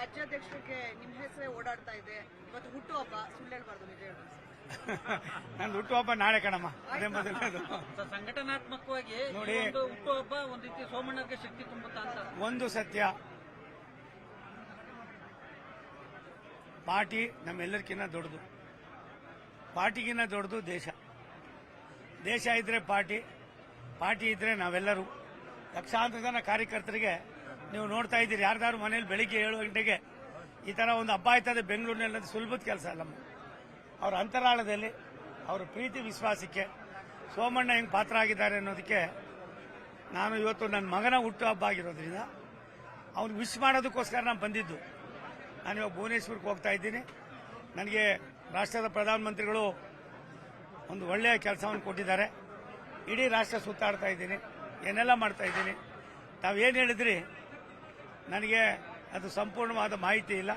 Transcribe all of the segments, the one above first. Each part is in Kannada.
ರಾಜ್ಯಾಧ್ಯಕ್ಷರಿಗೆ ನಿಮ್ಮ ಹೆಸರೇ ಓಡಾಡ್ತಾ ಇದೆ. ಇವತ್ತು ಹುಟ್ಟುಹಬ್ಬ, ಸುಳ್ಳು ಹೇಳ್ಬಾರ್ದು, ನಿಜ ಹೇಳ್ಬೋದು. ನಂದು ಹುಟ್ಟುಹಬ್ಬ ನಾಳೆ ಕಣಮ್ಮ. ಅದೇ ಮೊದಲನೇದು. ಸಂಘಟನಾತ್ಮಕವಾಗಿ ನೋಡಿ, ಹುಟ್ಟುಹಬ್ಬ ಒಂದ್ ರೀತಿ ಸೋಮಣ್ಣಗೆ ಶಕ್ತಿ ತುಂಬುತ್ತಾ ಅಂತ. ಒಂದು ಸತ್ಯ, ಪಾರ್ಟಿ ನಮ್ಮೆಲ್ಲರಿಗಿನ್ನ ದೊಡ್ಡದು. ಪಾರ್ಟಿಗಿನ್ನ ದೊಡ್ಡದು ದೇಶ. ದೇಶ ಇದ್ರೆ ಪಾರ್ಟಿ, ಪಾರ್ಟಿ ಇದ್ರೆ ನಾವೆಲ್ಲರೂ. ಲಕ್ಷಾಂತರ ಜನ ಕಾರ್ಯಕರ್ತರಿಗೆ ನೀವು ನೋಡ್ತಾ ಇದ್ದೀರಿ. ಯಾರ್ದಾರು ಮನೇಲಿ ಬೆಳಿಗ್ಗೆ 7 ಗಂಟೆಗೆ ಈ ತರ ಒಂದು ಹಬ್ಬ ಆಯ್ತದೆ ಬೆಂಗಳೂರಿನಲ್ಲಿ, ಸುಲಭದ ಕೆಲಸ ಅಲ್ಲಮ್ಮ. ಅವರ ಅಂತರಾಳದಲ್ಲಿ ಅವರ ಪ್ರೀತಿ ವಿಶ್ವಾಸಕ್ಕೆ ಸೋಮಣ್ಣ ಹೆಂಗೆ ಪಾತ್ರ ಆಗಿದ್ದಾರೆ ಅನ್ನೋದಕ್ಕೆ ನಾನು ಇವತ್ತು ನನ್ನ ಮಗನ ಹುಟ್ಟು ಹಬ್ಬ ಆಗಿರೋದ್ರಿಂದ ಅವ್ನಿಗೆ ವಿಶ್ ಮಾಡೋದಕ್ಕೋಸ್ಕರ ನಾನು ಬಂದಿದ್ದು. ನಾನಿವಾಗ ಭುವನೇಶ್ವರಕ್ಕೆ ಹೋಗ್ತಾ ಇದ್ದೀನಿ. ನನಗೆ ರಾಷ್ಟ್ರದ ಪ್ರಧಾನಮಂತ್ರಿಗಳು ಒಂದು ಒಳ್ಳೆಯ ಕೆಲಸವನ್ನು ಕೊಟ್ಟಿದ್ದಾರೆ. ಇಡೀ ರಾಷ್ಟ್ರ ಸುತ್ತಾಡ್ತಾ ಇದ್ದೀನಿ, ಏನೆಲ್ಲ ಮಾಡ್ತಾ ಇದ್ದೀನಿ. ತಾವೇನು ಹೇಳಿದ್ರಿ ನನಗೆ ಅದು ಸಂಪೂರ್ಣವಾದ ಮಾಹಿತಿ ಇಲ್ಲ,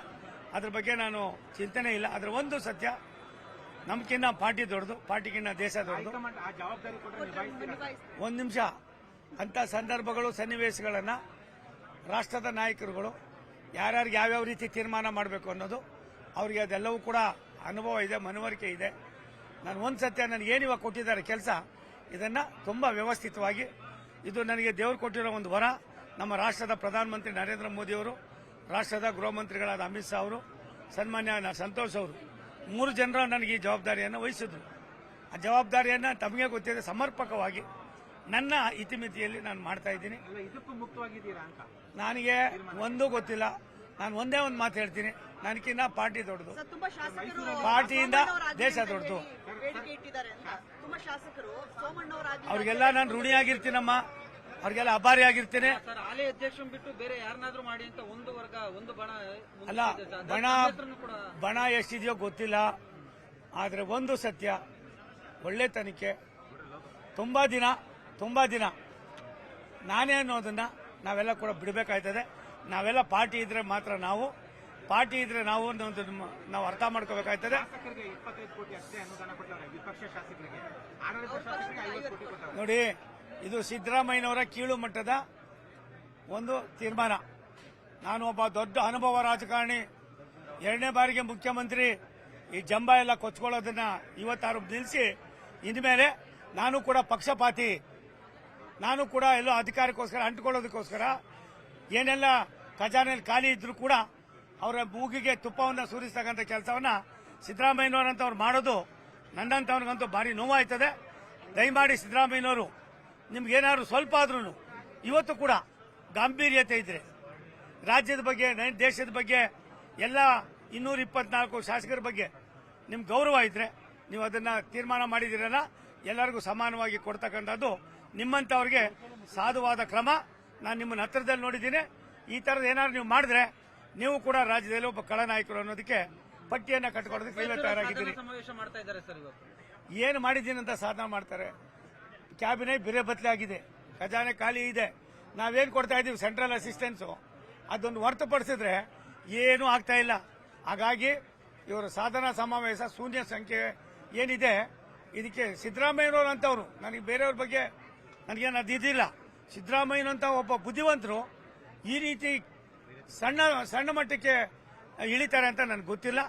ಅದ್ರ ಬಗ್ಗೆ ನಾನು ಚಿಂತನೆ ಇಲ್ಲ. ಅದರ ಒಂದು ಸತ್ಯ, ನಮ್ಗಿನ್ನ ಪಾರ್ಟಿ ದೊಡ್ಡದು, ಪಾರ್ಟಿಗಿನ್ನ ದೇಶ ದೊಡ್ಡದು. ಒಂದು ನಿಮಿಷ, ಅಂತ ಸಂದರ್ಭಗಳು ಸನ್ನಿವೇಶಗಳನ್ನ ರಾಷ್ಟ್ರದ ನಾಯಕರುಗಳು ಯಾರ್ಯಾರಿಗೆ ಯಾವ್ಯಾವ ರೀತಿ ತೀರ್ಮಾನ ಮಾಡಬೇಕು ಅನ್ನೋದು ಅವರಿಗೆ ಅದೆಲ್ಲವೂ ಕೂಡ ಅನುಭವ ಇದೆ, ಮನವರಿಕೆ ಇದೆ. ನಾನು ಒಂದು ಸತ್ಯ, ನನಗೇನು ಇವಾಗ ಕೊಟ್ಟಿದ್ದಾರೆ ಕೆಲಸ, ಇದನ್ನ ತುಂಬಾ ವ್ಯವಸ್ಥಿತವಾಗಿ, ಇದು ನನಗೆ ದೇವರು ಕೊಟ್ಟಿರೋ ಒಂದು ವರ. ನಮ್ಮ ರಾಷ್ಟ್ರದ ಪ್ರಧಾನಮಂತ್ರಿ ನರೇಂದ್ರ ಮೋದಿ ಅವರು, ರಾಷ್ಟ್ರದ ಗೃಹ ಮಂತ್ರಿಗಳಾದ ಅಮಿತ್ ಶಾ ಅವರು, ಸನ್ಮಾನ್ಯ ಸಂತೋಷ್ ಅವರು, 3 ಜನರು ನನಗೆ ಈ ಜವಾಬ್ದಾರಿಯನ್ನು ವಹಿಸಿದ್ರು. ಆ ಜವಾಬ್ದಾರಿಯನ್ನು ತಮಗೆ ಗೊತ್ತಿದೆ, ಸಮರ್ಪಕವಾಗಿ ನನ್ನ ಇತಿಮಿತಿಯಲ್ಲಿ ನಾನು ಮಾಡ್ತಾ ಇದ್ದೀನಿ. ನನಗೆ ಒಂದೂ ಗೊತ್ತಿಲ್ಲ. ನಾನು ಒಂದೇ ಒಂದು ಮಾತು ಹೇಳ್ತೀನಿ, ನನಗಿನ್ನ ಪಾರ್ಟಿ ದೊಡ್ಡದು, ಪಾರ್ಟಿಯಿಂದ ದೇಶ ದೊಡ್ಡದು. ಅವ್ರಿಗೆಲ್ಲ ನಾನು ಋಣಿಯಾಗಿರ್ತೀನಮ್ಮ, ಅವ್ರಿಗೆಲ್ಲ ಅಭಾರಿ ಆಗಿರ್ತೀನಿ. ಹಾಲಿ ಅಧ್ಯಕ್ಷ ಬಿಟ್ಟು ಬೇರೆ ಯಾರನ್ನಾದ್ರೂ ಮಾಡಿ ಅಂತ ಒಂದು ವರ್ಗ, ಒಂದು ಬಣ ಅಲ್ಲ, ಬಣ ಎಷ್ಟಿದೆಯೋ ಗೊತ್ತಿಲ್ಲ. ಆದ್ರೆ ಒಂದು ಸತ್ಯ, ಒಳ್ಳೆ ತನಿಖೆ, ತುಂಬಾ ದಿನ ನಾನೇ ಅನ್ನೋದನ್ನ ನಾವೆಲ್ಲ ಕೂಡ ಬಿಡಬೇಕಾಯ್ತದೆ. ನಾವೆಲ್ಲ ಪಾರ್ಟಿ ಇದ್ರೆ ಮಾತ್ರ ನಾವು, ಪಾರ್ಟಿ ಇದ್ರೆ ನಾವು ನಾವು ಅರ್ಥ ಮಾಡ್ಕೋಬೇಕಾಯ್ತದೆ. ನೋಡಿ, ಇದು ಸಿದ್ದರಾಮಯ್ಯನವರ ಕೀಳು ಮಟ್ಟದ ಒಂದು ತೀರ್ಮಾನ. ನಾನು ಒಬ್ಬ ದೊಡ್ಡ ಅನುಭವ ರಾಜಕಾರಣಿ, 2ನೇ ಬಾರಿಗೆ ಮುಖ್ಯಮಂತ್ರಿ. ಈ ಜಂಬ ಎಲ್ಲ ಕೊಚ್ಕೊಳ್ಳೋದನ್ನ ಇವತ್ತಾರು ನಿಲ್ಲಿಸಿ, ಇನ್ಮೇಲೆ ನಾನು ಕೂಡ ಪಕ್ಷಪಾತಿ, ನಾನು ಕೂಡ ಎಲ್ಲೋ ಅಧಿಕಾರಕ್ಕೋಸ್ಕರ ಅಂಟ್ಕೊಳ್ಳೋದಕ್ಕೋಸ್ಕರ ಏನೆಲ್ಲ ಖಜಾನೆಯಲ್ಲಿ ಖಾಲಿ ಇದ್ರು ಕೂಡ ಅವರ ಮೂಗಿಗೆ ತುಪ್ಪವನ್ನು ಸುರಿಸ್ತಕ್ಕಂಥ ಕೆಲಸವನ್ನ ಸಿದ್ದರಾಮಯ್ಯನವರಂತವ್ರು ಮಾಡೋದು ನನ್ನಂತವ್ರಿಗಂತೂ ಭಾರಿ ನೋವಾಯ್ತದೆ. ದಯಮಾಡಿ ಸಿದ್ದರಾಮಯ್ಯನವರು, ನಿಮ್ಗೇನಾದ್ರು ಸ್ವಲ್ಪ ಆದ್ರೂ ಇವತ್ತು ಕೂಡ ಗಾಂಭೀರ್ಯತೆ ಇದ್ರೆ, ರಾಜ್ಯದ ಬಗ್ಗೆ, ದೇಶದ ಬಗ್ಗೆ, ಎಲ್ಲ 224 ಶಾಸಕರ ಬಗ್ಗೆ ನಿಮ್ಗೆ ಗೌರವ ಇದ್ರೆ ನೀವು ಅದನ್ನ ತೀರ್ಮಾನ ಮಾಡಿದಿರಲ್ಲ, ಎಲ್ಲರಿಗೂ ಸಮಾನವಾಗಿ ಕೊಡ್ತಕ್ಕಂಥದ್ದು ನಿಮ್ಮಂತವ್ರಿಗೆ ಸಾಧುವಾದ ಕ್ರಮ. ನಾನು ನಿಮ್ಮನ್ನ ಹತ್ತಿರದಲ್ಲಿ ನೋಡಿದ್ದೀನಿ. ಈ ತರದ ಏನಾದ್ರು ನೀವು ಮಾಡಿದ್ರೆ ನೀವು ಕೂಡ ರಾಜ್ಯದಲ್ಲಿ ಒಬ್ಬ ಖಳನಾಯಕರು ಅನ್ನೋದಕ್ಕೆ ಪಟ್ಟಿಯನ್ನ ಕಟ್ಕೊಳ್ಳೋದಕ್ಕೆ ನೀವೇ ತಯಾರಾಗಿದ್ದೀರಿ. ಏನು ಮಾಡಿದ್ದೀನಿ ಅಂತ ಸಾಧನೆ ಮಾಡ್ತಾರೆ. ಕ್ಯಾಬಿನೆಟ್ ಬಿರೆ ಬದಲಿ ಆಗಿದೆ, ಖಜಾನೆ ಖಾಲಿ ಇದೆ. ನಾವೇನು ಕೊಡ್ತಾ ಇದ್ದೀವಿ ಸೆಂಟ್ರಲ್ ಅಸಿಸ್ಟೆನ್ಸ್, ಅದನ್ನು ಹೊರತುಪಡಿಸಿದ್ರೆ ಏನೂ ಆಗ್ತಾ ಇಲ್ಲ. ಹಾಗಾಗಿ ಇವರ ಸಾಧನಾ ಸಮಾವೇಶ ಶೂನ್ಯ ಸಂಖ್ಯೆ ಏನಿದೆ, ಇದಕ್ಕೆ ಸಿದ್ದರಾಮಯ್ಯನವರು ಅಂತವ್ರು, ನನಗೆ ಬೇರೆಯವ್ರ ಬಗ್ಗೆ ನನಗೇನು ಅದಿಲ್ಲ. ಸಿದ್ದರಾಮಯ್ಯನಂತ ಒಬ್ಬ ಬುದ್ಧಿವಂತರು ಈ ರೀತಿ ಸಣ್ಣ ಮಟ್ಟಕ್ಕೆ ಇಳಿತಾರೆ ಅಂತ ನನಗೆ ಗೊತ್ತಿಲ್ಲ.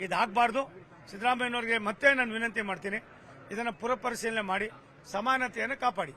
ಇದಾಗಬಾರ್ದು. ಸಿದ್ದರಾಮಯ್ಯನವರಿಗೆ ಮತ್ತೆ ನಾನು ವಿನಂತಿ ಮಾಡ್ತೀನಿ, ಇದನ್ನು ಪುನಃ ಪರಿಶೀಲನೆ ಮಾಡಿ ಸಮಾನತೆಯನ್ನು ಕಾಪಾಡಿ.